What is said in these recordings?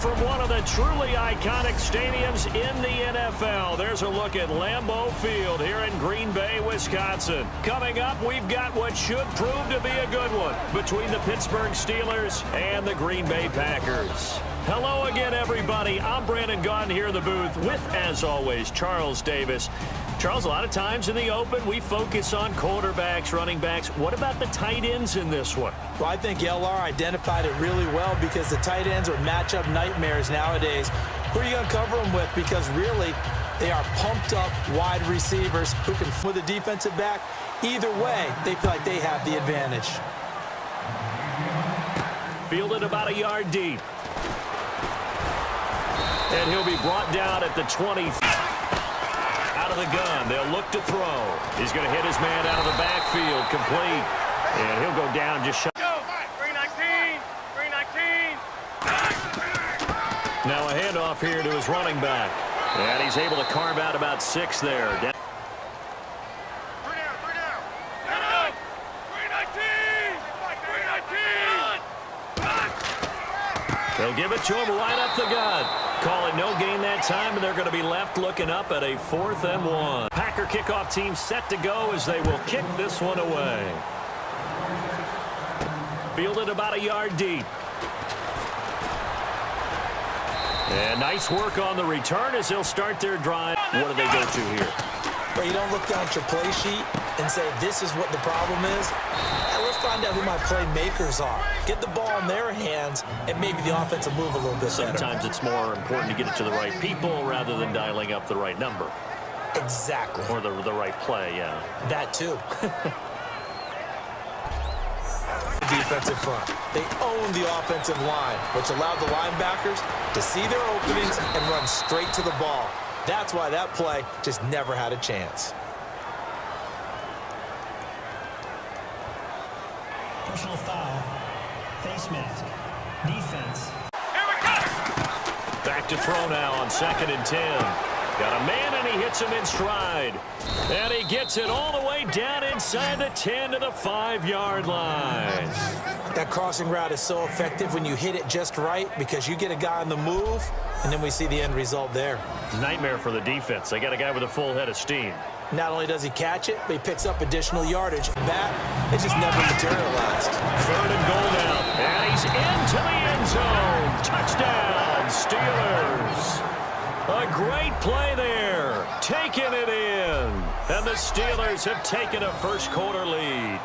from one of the truly iconic stadiums in the NFL. There's a look at Lambeau Field here in Green Bay, Wisconsin. Coming up, we've got what should prove to be a good one between the Pittsburgh Steelers and the Green Bay Packers. Hello again, everybody. I'm Brandon Gaudin here in the booth with, as always, Charles Davis. Charles, a lot of times in the open, we focus on quarterbacks, running backs. What about the tight ends in this one? Well, I think LR identified it really well because the tight ends are matchup nightmares nowadays. Who are you going to cover them with? Because really, they are pumped up wide receivers who can, with a defensive back, either way, they feel like they have the advantage. Fielded about a yard deep. And he'll be brought down at the 20. Out of the gun. They'll look to throw. He's going to hit his man out of the backfield. Complete. And he'll go down just shy. 319. 319. Now a handoff here to his running back. And he's able to carve out about 6 there. Three down. 319. 319. They'll give it to him right up the gut. Call it no gain that time, and they're going to be left looking up at a 4th and 1. Packer kickoff team set to go as they will kick this one away. Fielded about a yard deep. And nice work on the return as they'll start their drive. What do they go to here? But you don't look down at your play sheet and say, this is what the problem is. Now let's find out who my playmakers are. Get the ball in their hands, and maybe the offense will move a little bit better. Sometimes it's more important to get it to the right people rather than dialing up the right number. Exactly. Or the right play, yeah. That too. Defensive front. They own the offensive line, which allowed the linebackers to see their openings and run straight to the ball. That's why that play just never had a chance. Personal foul, face mask, defense. Here we go. Back to throw now on 2nd and 10. Got a man, and he hits him in stride. And he gets it all the way down inside the 10 to the 5-yard line. That crossing route is so effective when you hit it just right because you get a guy on the move, and then we see the end result there. Nightmare for the defense. They got a guy with a full head of steam. Not only does he catch it, but he picks up additional yardage. That, it just never materialized. 3rd and goal now. And he's into the end zone. Touchdown, Steelers. A great play there. Taking it in. And the Steelers have taken a first-quarter lead.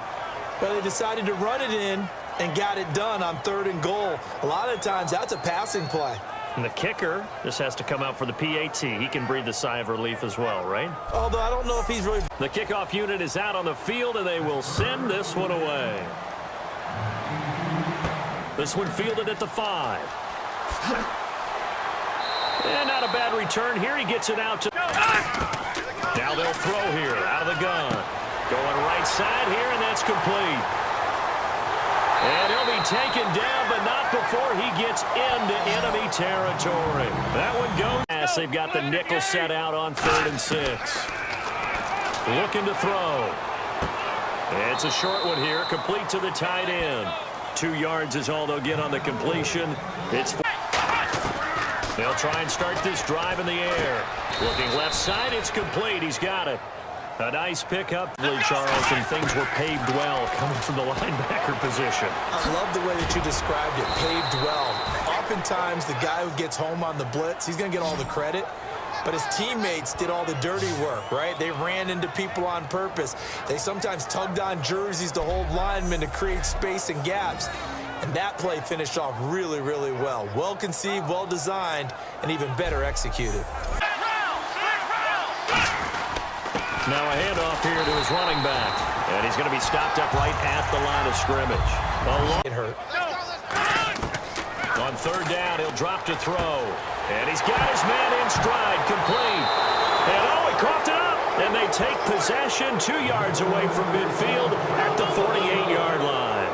But they decided to run it in and got it done on 3rd and goal. A lot of times, that's a passing play. And the kicker just has to come out for the PAT. He can breathe a sigh of relief as well, right? Although I don't know if he's really... The kickoff unit is out on the field, and they will send this one away. This one fielded at the 5. And not a bad return here. He gets it out to... Now they'll throw here out of the gun. Going right side here, and that's complete. And he'll be taken down, but not before he gets into enemy territory. That one goes. They've got the nickel set out on 3rd and 6. Looking to throw. It's a short one here, complete to the tight end. 2 yards is all they'll get on the completion. They'll try and start this drive in the air. Looking left side, it's complete. He's got it. A nice pickup, Charles, and things were paved well coming from the linebacker position. I love the way that you described it, paved well. Oftentimes, the guy who gets home on the blitz, he's going to get all the credit, but his teammates did all the dirty work, right? They ran into people on purpose. They sometimes tugged on jerseys to hold linemen to create space and gaps. And that play finished off really, really well. Well conceived, well designed, and even better executed. Now a handoff here to his running back. And he's going to be stopped up right at the line of scrimmage. It hurt. On 3rd down, he'll drop to throw. And he's got his man in stride, complete. And he coughed it up. And they take possession 2 yards away from midfield at the 48-yard line.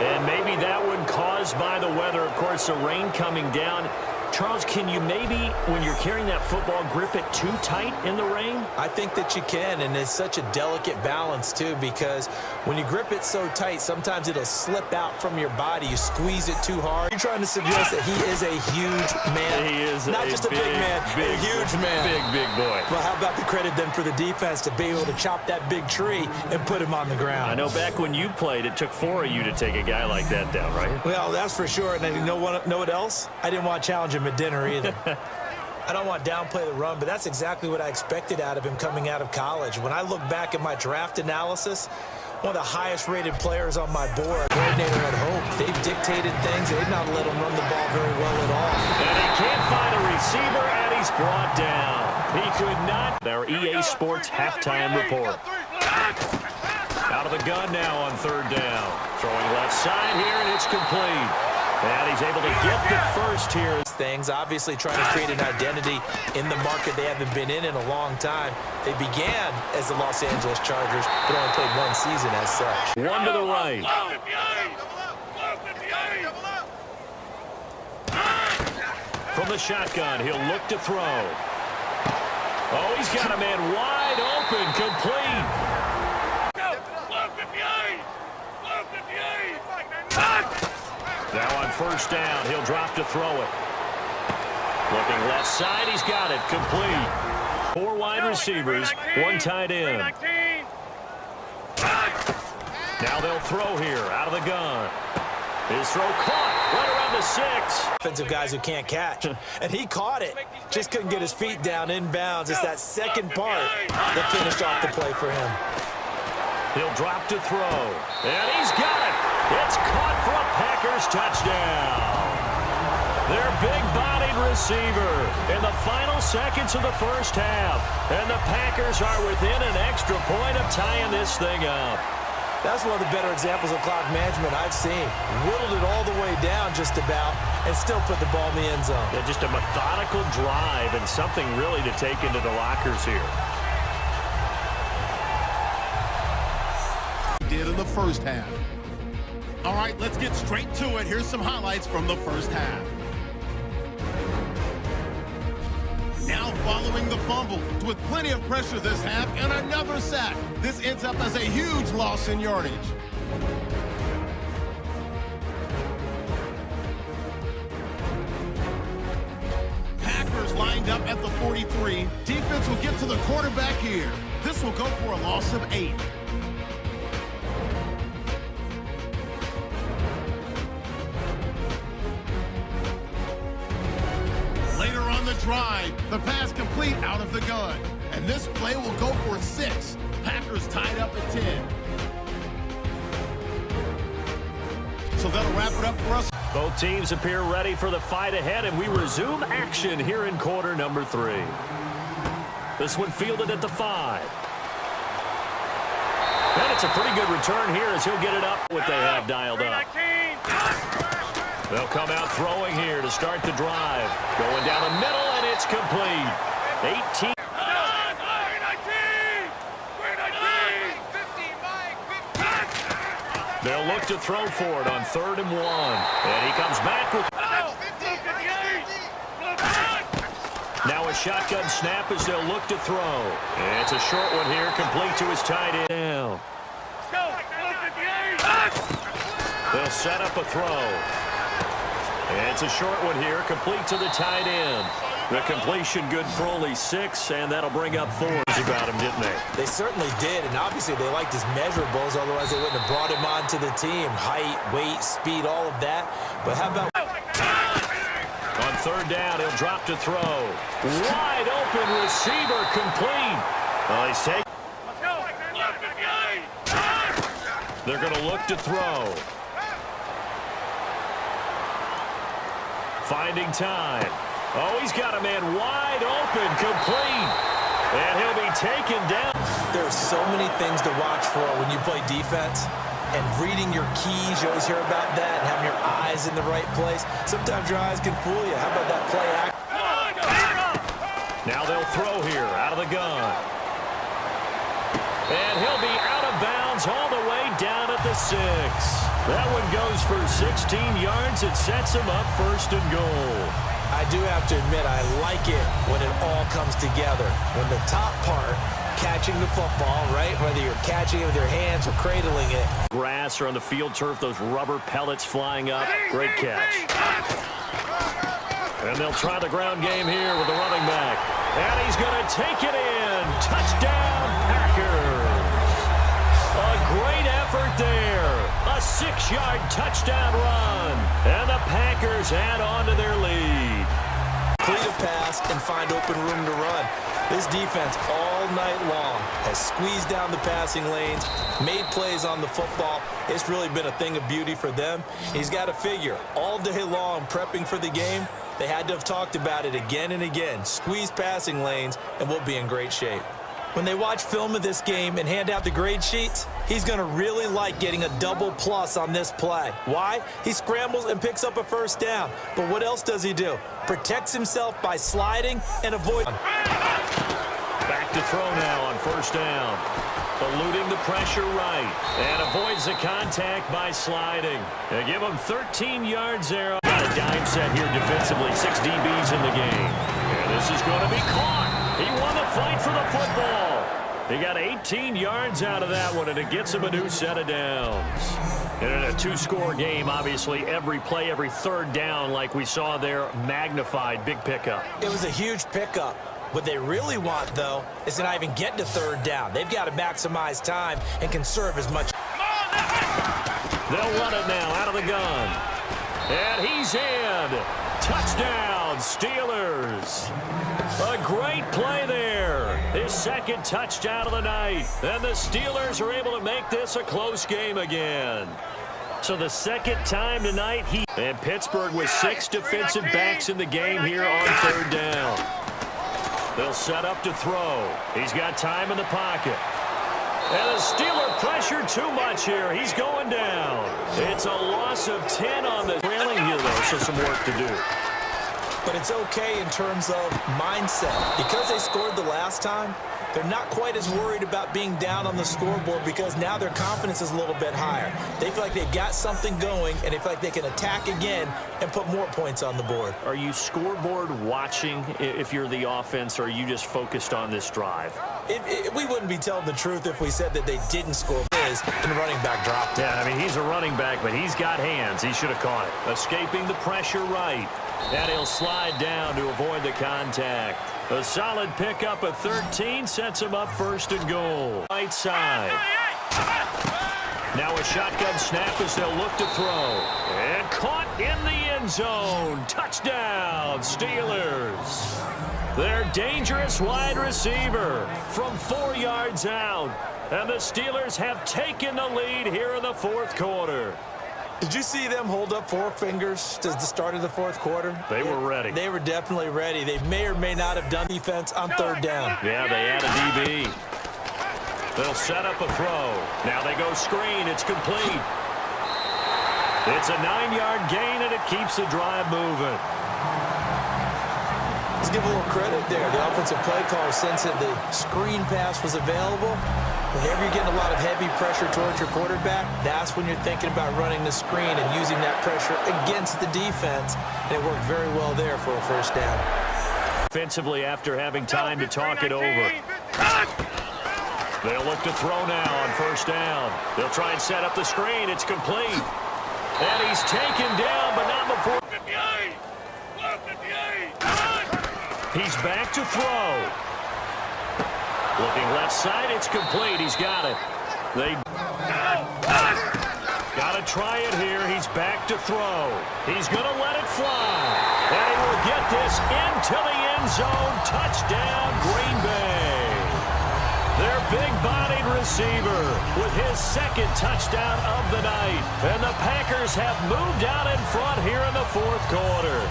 And maybe that one caused by the weather. Of course, the rain coming down. Charles, can you maybe, when you're carrying that football, grip it too tight in the rain? I think that you can, and it's such a delicate balance, too, because when you grip it so tight, sometimes it'll slip out from your body. You squeeze it too hard. You're trying to suggest that he is a huge man. He is not just a big man, a huge man. Big boy. Well, how about the credit then for the defense to be able to chop that big tree and put him on the ground? I know back when you played, it took 4 of you to take a guy like that down, right? Well, that's for sure. And you know what else? I didn't want to challenge him at dinner either. I don't want to downplay the run, but that's exactly what I expected out of him coming out of college. When I look back at my draft analysis, one of the highest-rated players on my board, coordinator at Hope, they've dictated things. They've not let him run the ball very well at all. And he can't find a receiver, and he's brought down. He could not. Our EA Sports halftime report. Out of the gun now on third down. Throwing left side here, and it's complete. And he's able to get the first here. Things obviously trying to create an identity in the market they haven't been in a long time. They began as the Los Angeles Chargers, but only played one season as such. One to the right. From the shotgun, he'll look to throw. Oh, he's got a man wide open, complete. Now on first down, he'll drop to throw it. Looking left side, he's got it, complete. 4 wide receivers, 1 tight end. Now they'll throw here, out of the gun. His throw caught, right around the 6. Offensive guys who can't catch. And he caught it. Just couldn't get his feet down inbounds. It's that second part that finished off the play for him. He'll drop to throw. And he's got it. It's caught for a Packers touchdown. Their big-bodied receiver in the final seconds of the first half. And the Packers are within an extra point of tying this thing up. That's one of the better examples of clock management I've seen. Whittled it all the way down just about and still put the ball in the end zone. Yeah, just a methodical drive and something really to take into the lockers here. Did in the first half. All right, let's get straight to it. Here's some highlights from the first half. Now following the fumble with plenty of pressure this half and another sack. This ends up as a huge loss in yardage. Packers lined up at the 43. Defense will get to the quarterback here. This will go for a loss of 8. Drive, the pass complete out of the gun. And this play will go for 6. Packers tied up at 10. So that'll wrap it up for us. Both teams appear ready for the fight ahead, and we resume action here in quarter number 3. This one fielded at the 5. And it's a pretty good return here as he'll get it up what they have dialed up. They'll come out throwing here to start the drive. Going down the middle, and it's complete. 18. They'll look to throw for it on 3rd and 1. And he comes back with... Now a shotgun snap as they'll look to throw. And it's a short one here, complete to his tight end. Down. They'll set up a throw. And it's a short one here, complete to the tight end. The completion good for only 6, and that'll bring up 4 about him, didn't they? They certainly did, and obviously they liked his measurables, otherwise they wouldn't have brought him onto the team. Height, weight, speed, all of that. But how about... On 3rd down, he'll drop to throw. Wide open receiver, complete. Well, he's taking... They're going to look to throw. Finding time. Oh, he's got a man wide open, complete. And he'll be taken down. There's so many things to watch for when you play defense. And reading your keys, you always hear about that, and having your eyes in the right place. Sometimes your eyes can fool you. How about that play act? Now they'll throw here, out of the gun. And he'll be out of bounds all the way down at the 6. That one goes for 16 yards. It sets him up 1st and goal. I do have to admit, I like it when it all comes together. When the top part, catching the football, right? Whether you're catching it with your hands or cradling it. Grass or on the field turf, those rubber pellets flying up. Great catch. And they'll try the ground game here with the running back. And he's going to take it in. Touchdown, Packers. A great effort there. A 6-yard touchdown run. And the Packers add on to their lead. Complete a pass and find open room to run. This defense all night long has squeezed down the passing lanes, made plays on the football. It's really been a thing of beauty for them. He's got to figure all day long prepping for the game. They had to have talked about it again and again. Squeeze passing lanes, and we'll be in great shape. When they watch film of this game and hand out the grade sheets, he's going to really like getting a double plus on this play. Why? He scrambles and picks up a first down. But what else does he do? Protects himself by sliding and avoiding. Back to throw now on first down. Eluding the pressure right. And avoids the contact by sliding. They give him 13 yards there. Got a dime set here defensively. 6 DBs in the game. And this is going to be caught. He won the fight for the football. He got 18 yards out of that one, and it gets him a new set of downs. And in a 2-score game, obviously, every play, every third down, like we saw there, magnified. Big pickup. It was a huge pickup. What they really want, though, is to not even get to third down. They've got to maximize time and conserve as much. They'll run it now out of the gun. And he's in. Touchdown, Steelers. A great play there. His second touchdown of the night. And the Steelers are able to make this a close game again. So the second time tonight, and Pittsburgh with 6 defensive backs in the game here on third down. They'll set up to throw. He's got time in the pocket. And the Steeler pressure too much here. He's going down. It's a loss of 10 on the trailing here, though, so some work to do. But it's okay in terms of mindset. Because they scored the last time, they're not quite as worried about being down on the scoreboard because now their confidence is a little bit higher. They feel like they've got something going, and they feel like they can attack again and put more points on the board. Are you scoreboard watching if you're the offense, or are you just focused on this drive? We wouldn't be telling the truth if we said that they didn't score. And the running back dropped it. Yeah, I mean, he's a running back, but he's got hands. He should have caught it. Escaping the pressure right. And he'll slide down to avoid the contact. A solid pickup of 13 sets him up first and goal. Right side. Now a shotgun snap as they'll look to throw. And caught in the end zone. Touchdown, Steelers. Their dangerous wide receiver from 4 yards out. And the Steelers have taken the lead here in the fourth quarter. Did you see them hold up 4 fingers to the start of the fourth quarter? They were ready. They were definitely ready. They may or may not have done defense on third down. Yeah, they had a DB. They'll set up a throw. Now they go screen. It's complete. It's a 9-yard gain, and it keeps the drive moving. Let's give a little credit there. The offensive play caller sensed that the screen pass was available. Whenever you're getting a lot of heavy pressure towards your quarterback, that's when you're thinking about running the screen and using that pressure against the defense. And it worked very well there for a first down. Offensively, after having time to talk it over. They'll look to throw now on first down. They'll try and set up the screen. It's complete. And he's taken down, but not before. He's back to throw. Looking left side, it's complete. He's got it. They got to try it here. He's back to throw. He's going to let it fly. And he will get this into the end zone. Touchdown, Green Bay. Their big-bodied receiver with his second touchdown of the night. And the Packers have moved out in front here in the fourth quarter.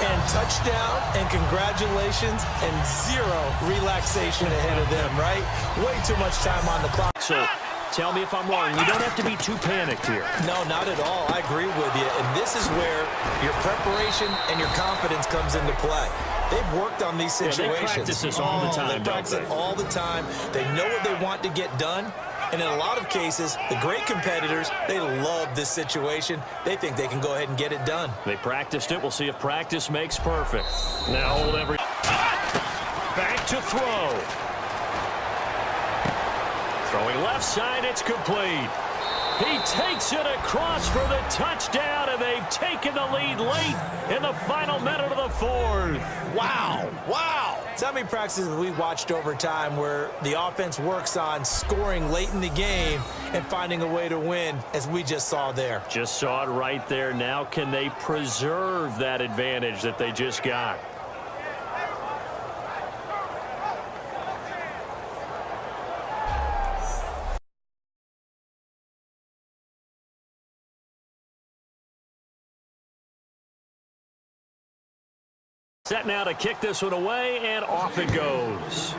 And touchdown and congratulations and 0 relaxation ahead of them, right? Way too much time on the clock. So tell me if I'm wrong. You don't have to be too panicked here. No, not at all. I agree with you. And this is where your preparation and your confidence comes into play. They've worked on these situations. They practice this all the time, They practice it all the time. They know what they want to get done. And in a lot of cases, the great competitors, they love this situation. They think they can go ahead and get it done. They practiced it. We'll see if practice makes perfect. Now hold every... Back to throw. Throwing left side, it's complete. He takes it across for the touchdown, and they've taken the lead late in the final minute of the fourth. Wow, wow. So how many practices have we watched over time where the offense works on scoring late in the game and finding a way to win, as we just saw there? Just saw it right there. Now can they preserve that advantage that they just got? Set now to kick this one away, and off it goes.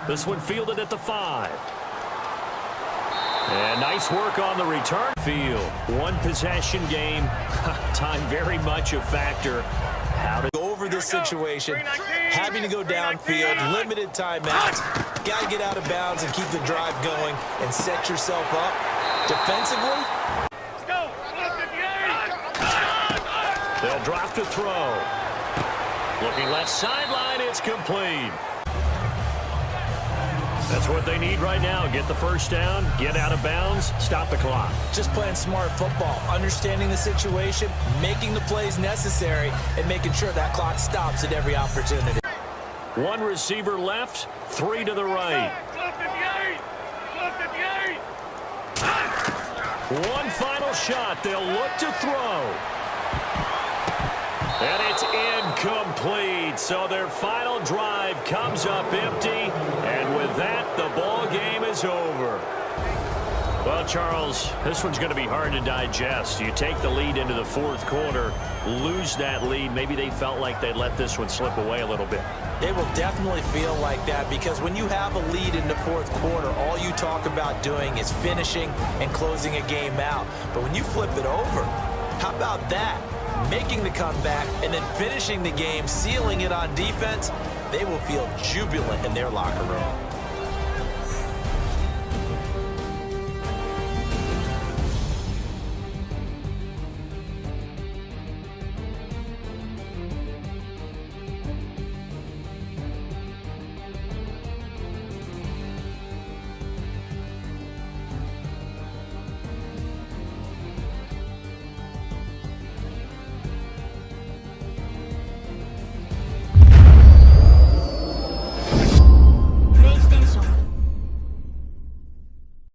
This one fielded at the 5. And nice work on the return field. One possession game. Time very much a factor. How to go over this situation, having to go downfield, limited timeouts. Got to get out of bounds and keep the drive going and set yourself up defensively. They'll drop to throw. Looking left sideline, it's complete. That's what they need right now. Get the first down, get out of bounds, stop the clock. Just playing smart football, understanding the situation, making the plays necessary, and making sure that clock stops at every opportunity. One receiver left, 3 to the right. One final shot. They'll look to throw. And it's incomplete. So their final drive comes up empty. And with that, the ball game is over. Well, Charles, this one's going to be hard to digest. You take the lead into the fourth quarter, lose that lead. Maybe they felt like they let this one slip away a little bit. They will definitely feel like that, because when you have a lead in the fourth quarter, all you talk about doing is finishing and closing a game out. But when you flip it over, how about that? Making the comeback and then finishing the game, sealing it on defense, they will feel jubilant in their locker room.